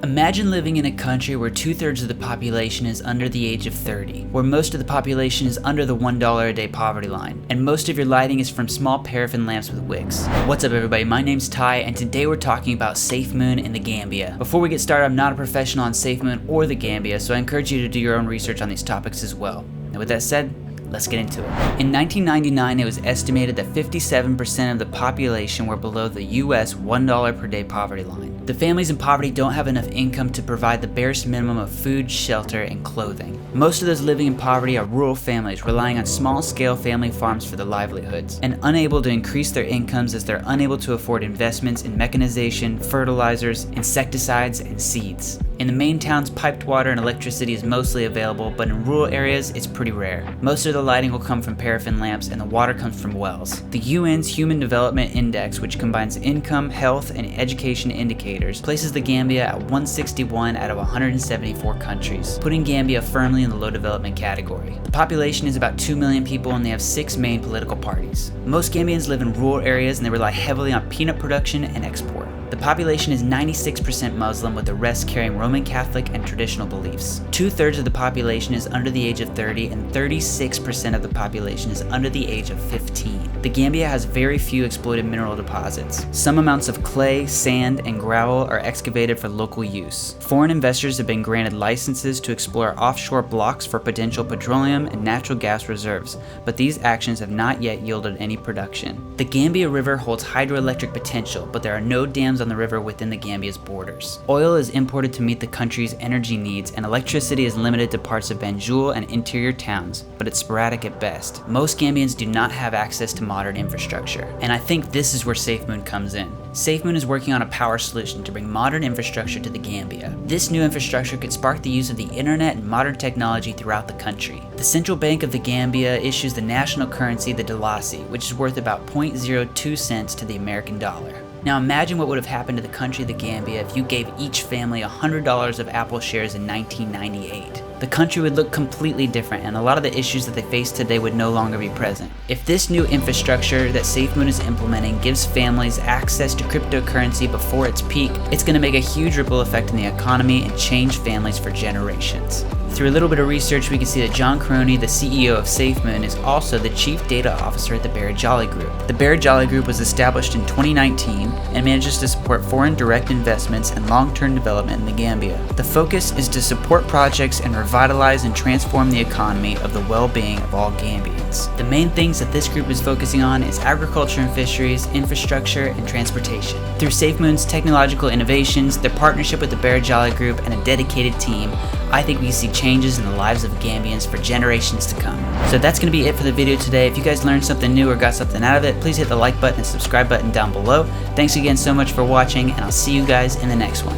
Imagine living in a country where 2/3 of the population is under the age of 30, where most of the population is under the $1 a day poverty line, and most of your lighting is from small paraffin lamps with wicks. What's up everybody, my name's Ty, and today we're talking about Safemoon in the Gambia. Before we get started, I'm not a professional on Safemoon or the Gambia, so I encourage you to do your own research on these topics as well. Now with that said, let's get into it. In 1999, it was estimated that 57% of the population were below the US $1 per day poverty line. The families in poverty don't have enough income to provide the barest minimum of food, shelter, and clothing. Most of those living in poverty are rural families relying on small-scale family farms for their livelihoods, and unable to increase their incomes as they're unable to afford investments in mechanization, fertilizers, insecticides, and seeds. In the main towns, piped water and electricity is mostly available, but in rural areas, it's pretty rare. Most of the lighting will come from paraffin lamps and the water comes from wells. The UN's Human Development Index, which combines income, health, and education indicators, places the Gambia at 161 out of 174 countries, putting Gambia firmly in the low development category. The population is about 2 million people and they have 6 main political parties. Most Gambians live in rural areas and they rely heavily on peanut production and export. The population is 96% Muslim, with the rest carrying Roman Catholic and traditional beliefs. 2/3 of the population is under the age of 30 and 36% of the population is under the age of 15. The Gambia has very few exploited mineral deposits. Some amounts of clay, sand, and gravel are excavated for local use. Foreign investors have been granted licenses to explore offshore blocks for potential petroleum and natural gas reserves, but these actions have not yet yielded any production. The Gambia River holds hydroelectric potential, but there are no dams on the river within the Gambia's borders. Oil is imported to meet the country's energy needs, and electricity is limited to parts of Banjul and interior towns, but it's sporadic at best. Most Gambians do not have access to modern infrastructure, and I think this is where Safemoon comes in. Safemoon is working on a power solution to bring modern infrastructure to the Gambia. This new infrastructure could spark the use of the internet and modern technology throughout the country. The central bank of the Gambia issues the national currency, the dalasi, which is worth about 0.02 cents to the American dollar. Now imagine what would have happened to the country of the Gambia if you gave each family $100 of Apple shares in 1998. The country would look completely different, and a lot of the issues that they face today would no longer be present. If this new infrastructure that Safemoon is implementing gives families access to cryptocurrency before its peak, it's going to make a huge ripple effect in the economy and change families for generations. Through a little bit of research, we can see that John Crony, the CEO of Safemoon, is also the Chief Data Officer at the Barajali Group. The Barajali Group was established in 2019 and manages to support foreign direct investments and long-term development in the Gambia. The focus is to support projects and revitalize and transform the economy of the well-being of all Gambians. The main things that this group is focusing on is agriculture and fisheries, infrastructure, and transportation. Through Safemoon's technological innovations, their partnership with the Barajali Group, and a dedicated team, I think we can see changes in the lives of Gambians for generations to come. So that's going to be it for the video today. If you guys learned something new or got something out of it, please hit the like button and subscribe button down below. Thanks again so much for watching, and I'll see you guys in the next one.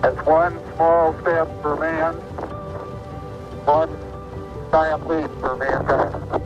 That's one small step for man, one giant leap for mankind.